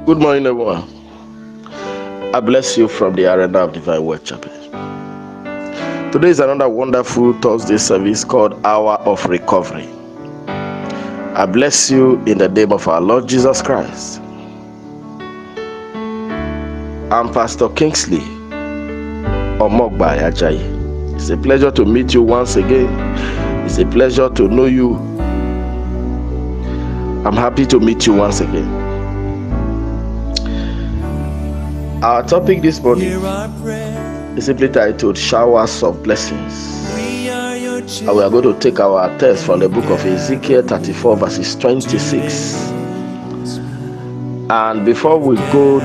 Good morning, everyone. I bless you from the Arena of Divine Word Chapel. Today is another wonderful Thursday service called Hour of Recovery. I bless you in the name of our Lord Jesus Christ. I'm Pastor Kingsley Omogba Ajayi. It's a pleasure to meet you once again. It's a pleasure to know you. I'm happy to meet you once again. Our topic this morning is simply titled Showers of Blessings. And we are going to take our text from the book of Ezekiel 34 verses 26. And before we go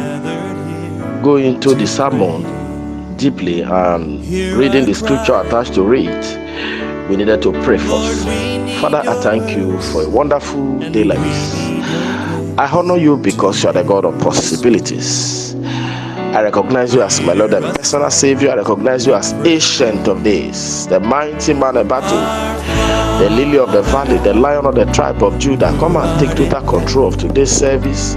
into the sermon deeply and reading the scripture attached to it, we needed to pray first. Father, I thank you for a wonderful day like this. I honor you because you are the God of possibilities. I recognize you as my Lord and personal Savior. I recognize you as Ancient of Days, the mighty man in battle, the lily of the valley, the lion of the tribe of Judah. Come and take total control of today's service.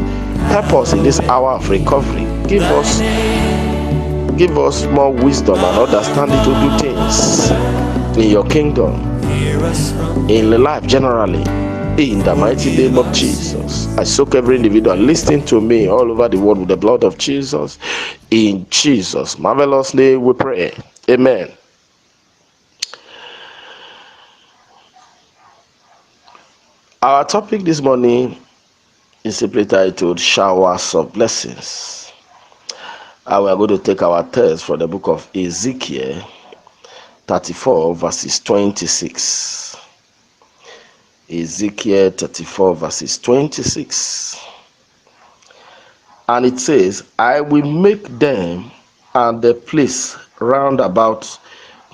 Help us in this hour of recovery. Give us more wisdom and understanding to do things in your kingdom, in life generally. In the mighty name of Jesus, I soak every individual listening to me all over the world with the blood of Jesus. In Jesus' marvelous name we pray. Amen. Our topic this morning is simply titled Showers of Blessings. And we are going to take our text from the book of Ezekiel 34 verses 26. Ezekiel 34 verses 26. And it says, I will make them and the place round about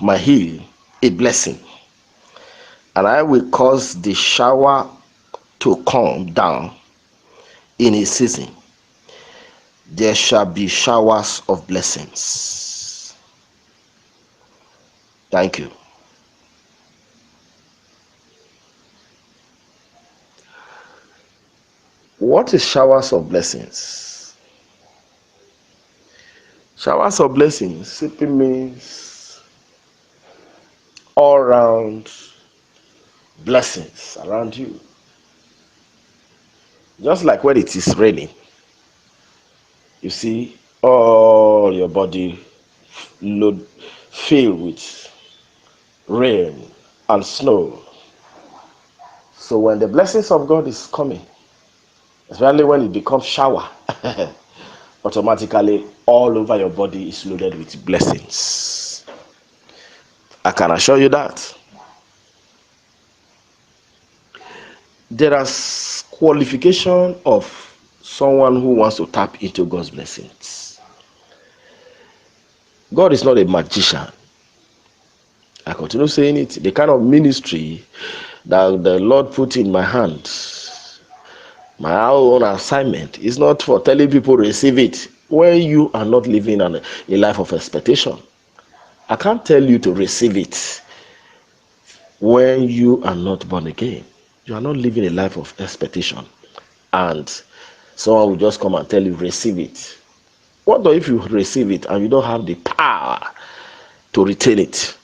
my hill a blessing, and I will cause the shower to come down in a season. There shall be showers of blessings. Thank you. What is showers of blessings? Showers of blessings simply means all round blessings around you. Just like when it is raining, you see all your body filled with rain and snow. So when the blessings of God is coming, especially when it becomes shower, automatically all over your body is loaded with blessings. I can assure you that. There is qualification of someone who wants to tap into God's blessings. God is not a magician. I continue saying it. The kind of ministry that the Lord put in my hand, my own assignment, is not for telling people receive it when you are not living a life of expectation. I can't tell you to receive it when you are not born again. You are not living a life of expectation, and someone will just come and tell you receive it. What if you receive it and you don't have the power to retain it?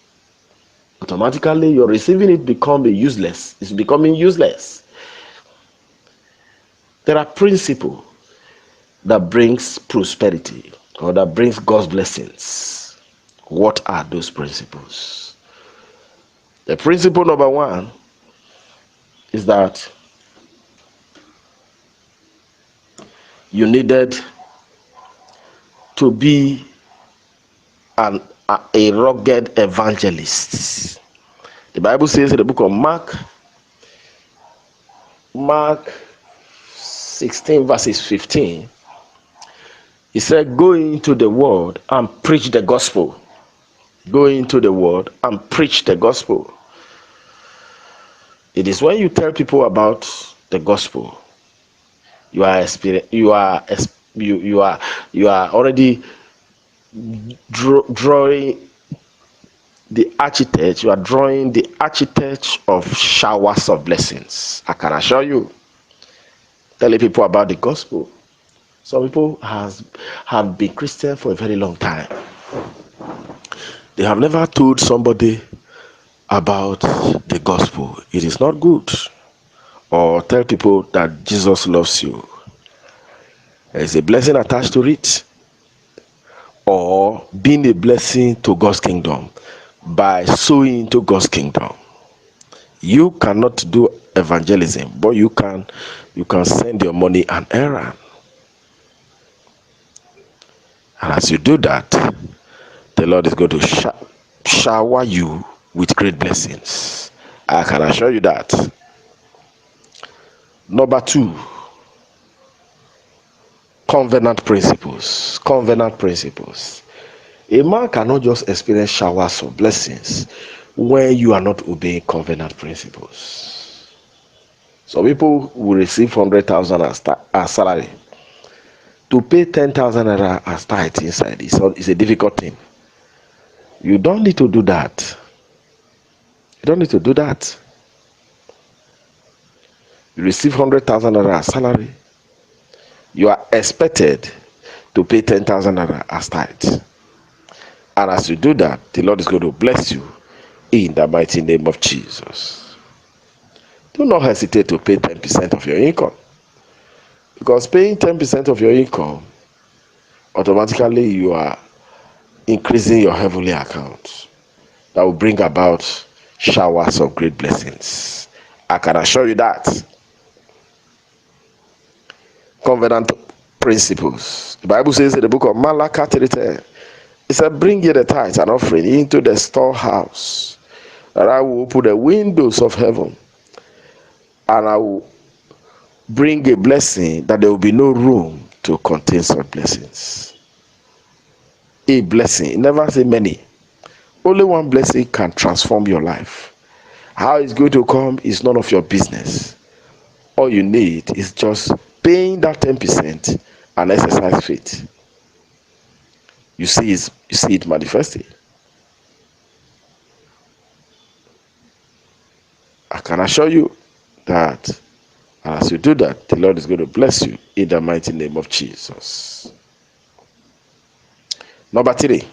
Automatically you're receiving it it's becoming useless. There are principles that brings prosperity or that brings God's blessings. What are those principles? The principle number one is that you needed to be a rugged evangelist. The Bible says in the book of Mark 16 verses 15, he said, go into the world and preach the gospel. Go into the world and preach the gospel. It is when you tell people about the gospel, you are already drawing the architect. You are drawing the architect of showers of blessings. I can assure you, telling people about the gospel Some people have been Christian for a very long time. They have never told somebody about the gospel. It is not good. Or tell people that Jesus loves you. There is a blessing attached to it. Or being a blessing to God's kingdom by sowing into God's kingdom. You cannot do evangelism, but you can send your money an errand. And as you do that, the Lord is going to shower you with great blessings. I can assure you that. Number 2, covenant principles. Covenant principles. A man cannot just experience showers of blessings when you are not obeying covenant principles. Some people will receive 100,000 as salary. To pay 10,000 naira as tithe inside is a difficult thing. You don't need to do that. You don't need to do that. You receive 100,000 naira as salary. You are expected to pay 10,000 naira as tithe. And as you do that, the Lord is going to bless you in the mighty name of Jesus. Do not hesitate to pay 10% of your income. Because paying 10% of your income, automatically you are increasing your heavenly account. That will bring about showers of great blessings. I can assure you that. Covenant principles. The Bible says in the book of Malachi 3:10, it said, bring ye the tithe and offering into the storehouse, that I will open the windows of heaven, and I will bring a blessing that there will be no room to contain such blessings. A blessing, never say many. Only one blessing can transform your life. How it's going to come is none of your business. All you need is just paying that 10% and exercise faith. You see it manifesting. I can assure you that as you do that, the Lord is going to bless you in the mighty name of Jesus. Number 3.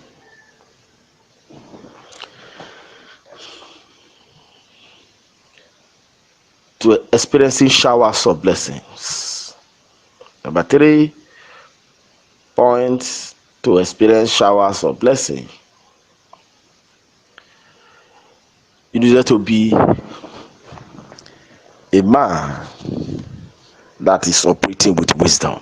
To experiencing showers of blessings. Number 3 points to experience showers of blessing. You need to be a man that is operating with wisdom.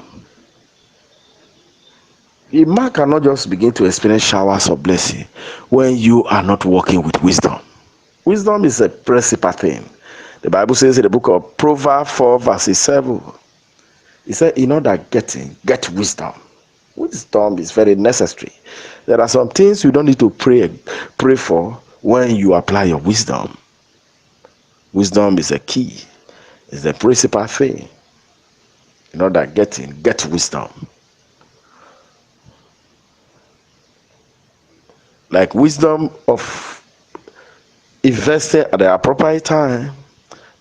A man cannot just begin to experience showers of blessing when you are not working with wisdom. Wisdom is a principal thing. The Bible says in the book of Proverbs 4:7, it said, in order get wisdom. Wisdom is very necessary. There are some things you don't need to pray for when you apply your wisdom. Wisdom is a key. It's the principal thing. In order get wisdom. Like wisdom of investing at the appropriate time,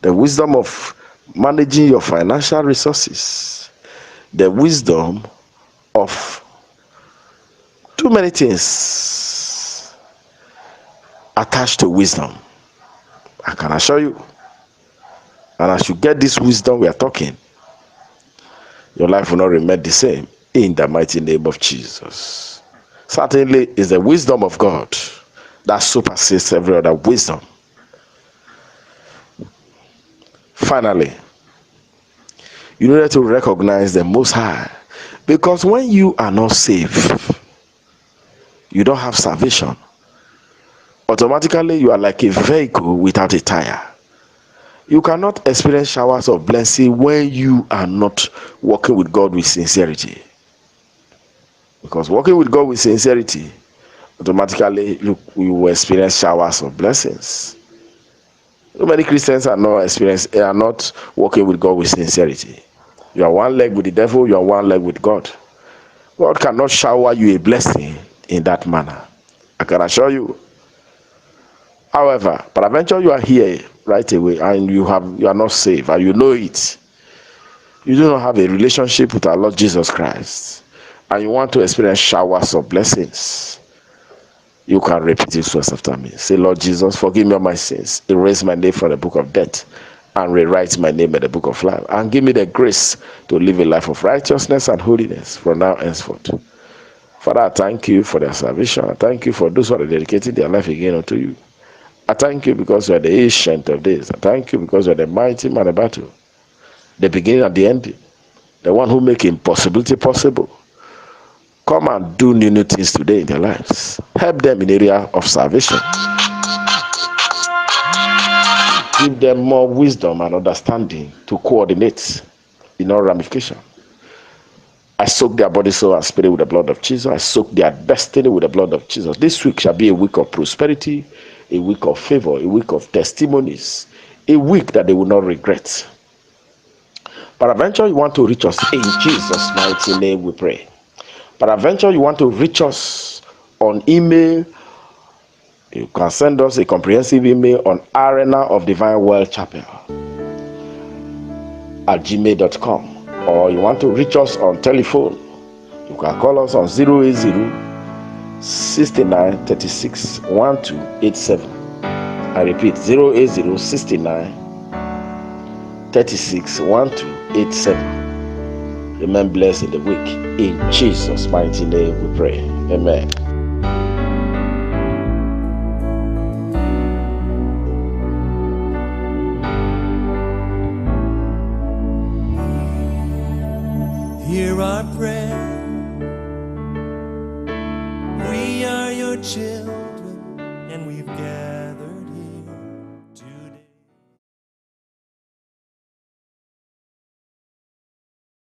the wisdom of managing your financial resources, the wisdom of too many things attached to wisdom. I can assure you. And as you get this wisdom we are talking, your life will not remain the same in the mighty name of Jesus. Certainly is the wisdom of God that supersedes every other wisdom. Finally, you need to recognize the Most High, because when you are not saved, you don't have salvation. Automatically, you are like a vehicle without a tire. You cannot experience showers of blessing when you are not walking with God with sincerity. Because walking with God with sincerity, automatically you will experience showers of blessings. So many Christians are not walking with God with sincerity. You are one leg with the devil, you are one leg with God. God cannot shower you a blessing in that manner. I can assure you. However, peradventure you are here right away and you are not saved and you know it. you do not have a relationship with our Lord Jesus Christ, and you want to experience showers of blessings, you can repeat this verse after me. Say, Lord Jesus, forgive me of my sins. Erase my name from the book of death and rewrite my name in the book of life. And give me the grace to live a life of righteousness and holiness from now henceforth. Father, I thank you for their salvation. I thank you for those who are dedicating their life again unto you. I thank you because you are the ancient of days. I thank you because you are the mighty man of battle, the beginning and the ending, the one who makes impossibility possible. Come and do new things today in their lives. Help them in the area of salvation. Give them more wisdom and understanding to coordinate in all ramification. I soak their body, soul, and spirit with the blood of Jesus. I soak their destiny with the blood of Jesus. This week shall be a week of prosperity, a week of favor, a week of testimonies, a week that they will not regret. Peradventure, you want to reach us in Jesus' mighty name, we pray. Peradventure, you want to reach us on email. You can send us a comprehensive email on Arena of Divine World Chapel at gmail.com, or you want to reach us on telephone, you can call us on 080 69 36 1287. I repeat, 080 69 36 1287. Remain blessed in the week. In Jesus' mighty name we pray. Amen. Hear our prayer. We are your children.